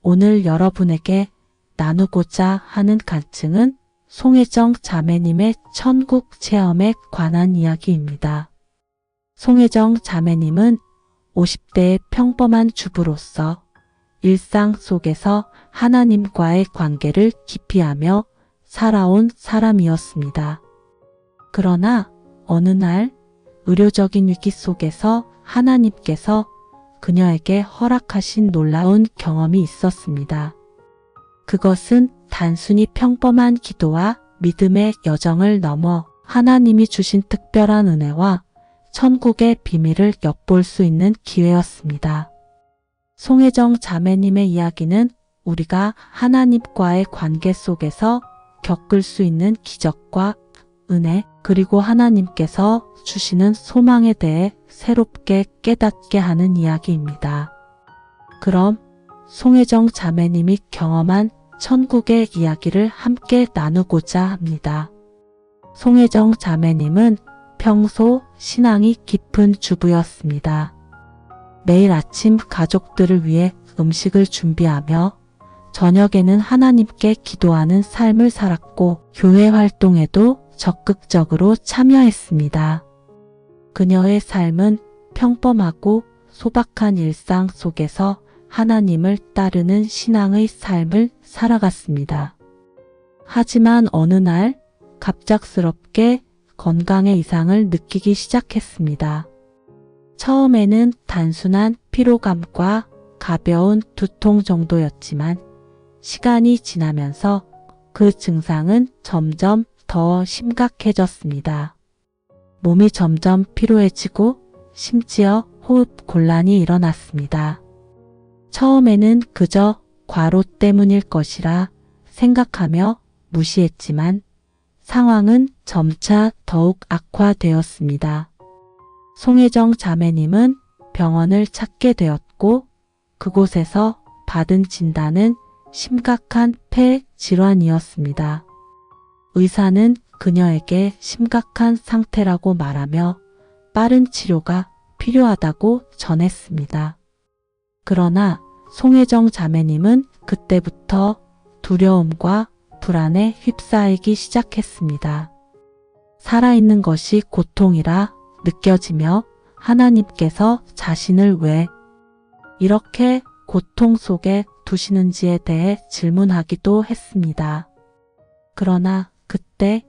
오늘 여러분에게 나누고자 하는 간증은 송혜정 자매님의 천국 체험에 관한 이야기입니다. 송혜정 자매님은 50대의 평범한 주부로서 일상 속에서 하나님과의 관계를 깊이 하며 살아온 사람이었습니다. 그러나 어느 날 의료적인 위기 속에서 하나님께서 그녀에게 허락하신 놀라운 경험이 있었습니다. 그것은 단순히 평범한 기도와 믿음의 여정을 넘어 하나님이 주신 특별한 은혜와 천국의 비밀을 엿볼 수 있는 기회였습니다. 송혜정 자매님의 이야기는 우리가 하나님과의 관계 속에서 겪을 수 있는 기적과 은혜, 그리고 하나님께서 주시는 소망에 대해 새롭게 깨닫게 하는 이야기입니다. 그럼 송혜정 자매님이 경험한 천국의 이야기를 함께 나누고자 합니다. 송혜정 자매님은 평소 신앙이 깊은 주부였습니다. 매일 아침 가족들을 위해 음식을 준비하며 저녁에는 하나님께 기도하는 삶을 살았고 교회 활동에도 적극적으로 참여했습니다. 그녀의 삶은 평범하고 소박한 일상 속에서 하나님을 따르는 신앙의 삶을 살아갔습니다. 하지만 어느 날 갑작스럽게 건강에 이상을 느끼기 시작했습니다. 처음에는 단순한 피로감과 가벼운 두통 정도였지만 시간이 지나면서 그 증상은 점점 더 심각해졌습니다. 몸이 점점 피로해지고 심지어 호흡 곤란이 일어났습니다. 처음에는 그저 과로 때문일 것이라 생각하며 무시했지만 상황은 점차 더욱 악화되었습니다. 송혜정 자매님은 병원을 찾게 되었고 그곳에서 받은 진단은 심각한 폐 질환이었습니다. 의사는 그녀에게 심각한 상태라고 말하며 빠른 치료가 필요하다고 전했습니다. 그러나 송혜정 자매님은 그때부터 두려움과 불안에 휩싸이기 시작했습니다. 살아있는 것이 고통이라 느껴지며 하나님께서 자신을 왜 이렇게 고통 속에 두시는지에 대해 질문하기도 했습니다. 그러나 그때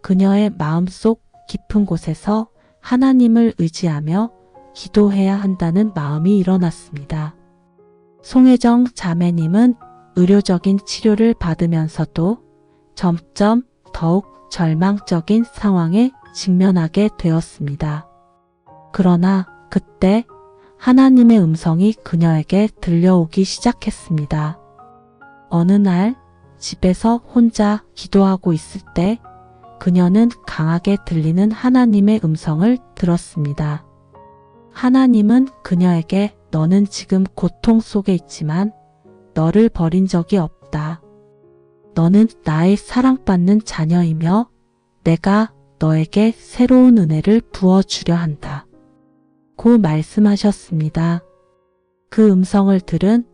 그녀의 마음속 깊은 곳에서 하나님을 의지하며 기도해야 한다는 마음이 일어났습니다. 송혜정 자매님은 의료적인 치료를 받으면서도 점점 더욱 절망적인 상황에 직면하게 되었습니다. 그러나 그때 하나님의 음성이 그녀에게 들려오기 시작했습니다. 어느 날 집에서 혼자 기도하고 있을 때 그녀는 강하게 들리는 하나님의 음성을 들었습니다. 하나님은 그녀에게 너는 지금 고통 속에 있지만 너를 버린 적이 없다. 너는 나의 사랑받는 자녀이며 내가 너에게 새로운 은혜를 부어주려 한다. 고 말씀하셨습니다. 그 음성을 들은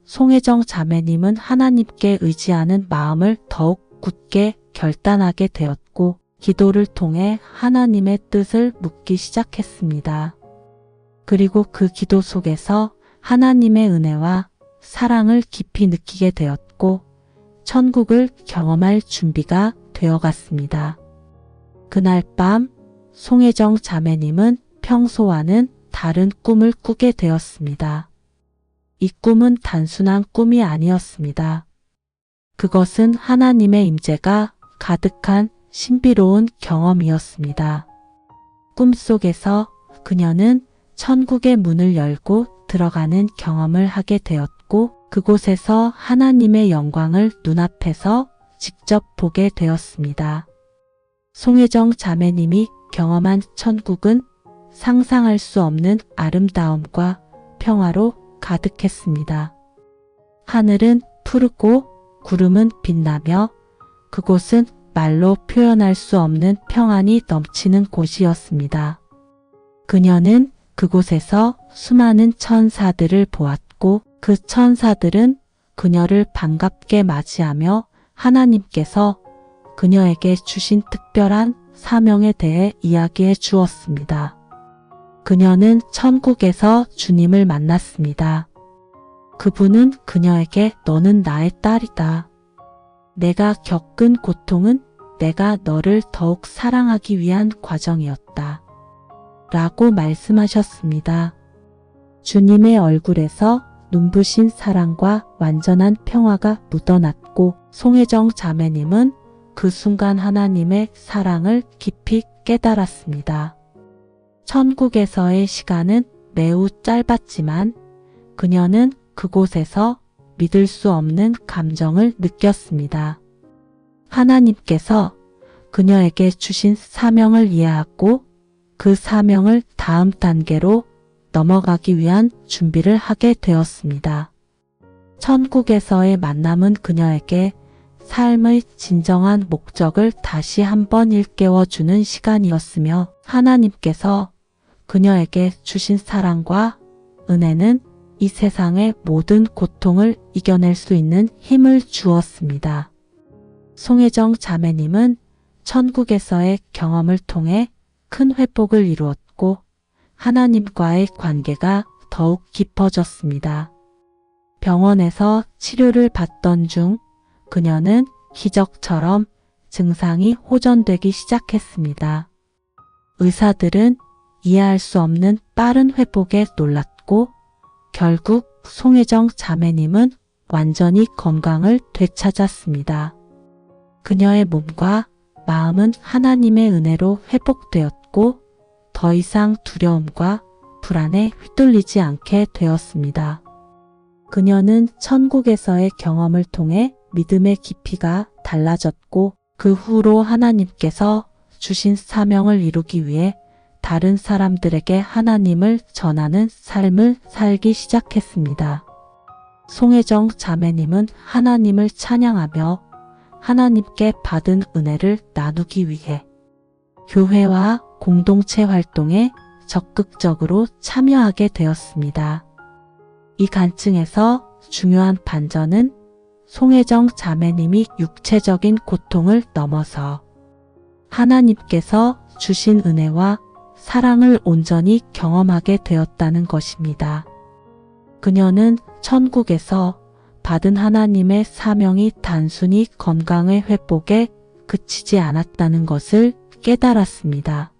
송혜정 자매님은 하나님께 의지하는 마음을 더욱 굳게 결단하게 되었고 기도를 통해 하나님의 뜻을 묻기 시작했습니다. 그리고 그 기도 속에서 하나님의 은혜와 사랑을 깊이 느끼게 되었고 천국을 경험할 준비가 되어갔습니다. 그날 밤 송혜정 자매님은 평소와는 다른 꿈을 꾸게 되었습니다. 이 꿈은 단순한 꿈이 아니었습니다. 그것은 하나님의 임재가 가득한 신비로운 경험이었습니다. 꿈속에서 그녀는 천국의 문을 열고 들어가는 경험을 하게 되었고 그곳에서 하나님의 영광을 눈앞에서 직접 보게 되었습니다. 송혜정 자매님이 경험한 천국은 상상할 수 없는 아름다움과 평화로 가득했습니다. 하늘은 푸르고 구름은 빛나며 그곳은 말로 표현할 수 없는 평안이 넘치는 곳이었습니다. 그녀는 그곳에서 수많은 천사들을 보았고 그 천사들은 그녀를 반갑게 맞이하며 하나님께서 그녀에게 주신 특별한 사명에 대해 이야기해 주었습니다. 그녀는 천국에서 주님을 만났습니다. 그분은 그녀에게 너는 나의 딸이다. 내가 겪은 고통은 내가 너를 더욱 사랑하기 위한 과정이었다. 라고 말씀하셨습니다. 주님의 얼굴에서 눈부신 사랑과 완전한 평화가 묻어났고 송혜정 자매님은 그 순간 하나님의 사랑을 깊이 깨달았습니다. 천국에서의 시간은 매우 짧았지만 그녀는 그곳에서 믿을 수 없는 감정을 느꼈습니다. 하나님께서 그녀에게 주신 사명을 이해하고 그 사명을 다음 단계로 넘어가기 위한 준비를 하게 되었습니다. 천국에서의 만남은 그녀에게 삶의 진정한 목적을 다시 한번 일깨워주는 시간이었으며 하나님께서 그녀에게 주신 사랑과 은혜는 이 세상의 모든 고통을 이겨낼 수 있는 힘을 주었습니다. 송혜정 자매님은 천국에서의 경험을 통해 큰 회복을 이루었고 하나님과의 관계가 더욱 깊어졌습니다. 병원에서 치료를 받던 중 그녀는 기적처럼 증상이 호전되기 시작했습니다. 의사들은 이해할 수 없는 빠른 회복에 놀랐고 결국 송혜정 자매님은 완전히 건강을 되찾았습니다. 그녀의 몸과 마음은 하나님의 은혜로 회복되었고 더 이상 두려움과 불안에 휘둘리지 않게 되었습니다. 그녀는 천국에서의 경험을 통해 믿음의 깊이가 달라졌고 그 후로 하나님께서 주신 사명을 이루기 위해 다른 사람들에게 하나님을 전하는 삶을 살기 시작했습니다. 송혜정 자매님은 하나님을 찬양하며 하나님께 받은 은혜를 나누기 위해 교회와 공동체 활동에 적극적으로 참여하게 되었습니다. 이 간증에서 중요한 반전은 송혜정 자매님이 육체적인 고통을 넘어서 하나님께서 주신 은혜와 사랑을 온전히 경험하게 되었다는 것입니다. 그녀는 천국에서 받은 하나님의 사명이 단순히 건강의 회복에 그치지 않았다는 것을 깨달았습니다.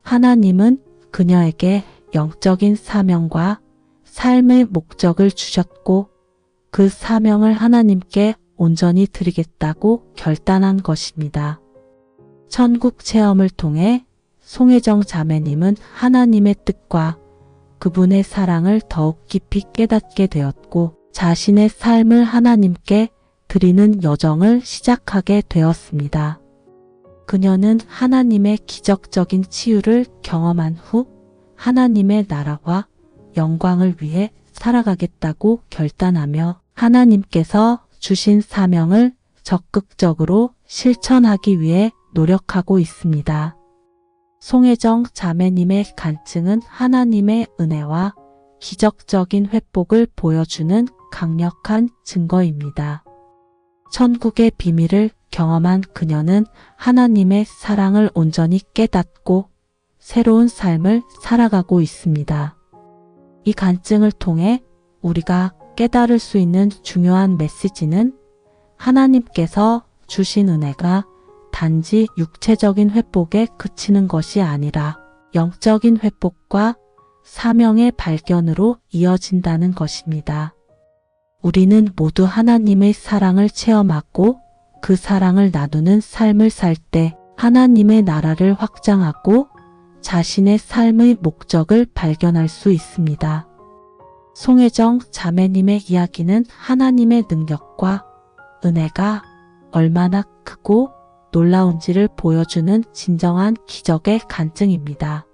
하나님은 그녀에게 영적인 사명과 삶의 목적을 주셨고 그 사명을 하나님께 온전히 드리겠다고 결단한 것입니다. 천국 체험을 통해 송혜정 자매님은 하나님의 뜻과 그분의 사랑을 더욱 깊이 깨닫게 되었고 자신의 삶을 하나님께 드리는 여정을 시작하게 되었습니다. 그녀는 하나님의 기적적인 치유를 경험한 후 하나님의 나라와 영광을 위해 살아가겠다고 결단하며 하나님께서 주신 사명을 적극적으로 실천하기 위해 노력하고 있습니다. 송혜정 자매님의 간증은 하나님의 은혜와 기적적인 회복을 보여주는 강력한 증거입니다. 천국의 비밀을 경험한 그녀는 하나님의 사랑을 온전히 깨닫고 새로운 삶을 살아가고 있습니다. 이 간증을 통해 우리가 깨달을 수 있는 중요한 메시지는 하나님께서 주신 은혜가 단지 육체적인 회복에 그치는 것이 아니라 영적인 회복과 사명의 발견으로 이어진다는 것입니다. 우리는 모두 하나님의 사랑을 체험하고 그 사랑을 나누는 삶을 살 때 하나님의 나라를 확장하고 자신의 삶의 목적을 발견할 수 있습니다. 송혜정 자매님의 이야기는 하나님의 능력과 은혜가 얼마나 크고 놀라운지를 보여주는 진정한 기적의 간증입니다.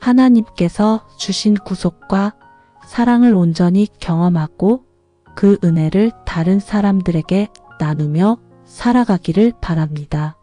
하나님께서 주신 구속과 사랑을 온전히 경험하고 그 은혜를 다른 사람들에게 나누며 살아가기를 바랍니다.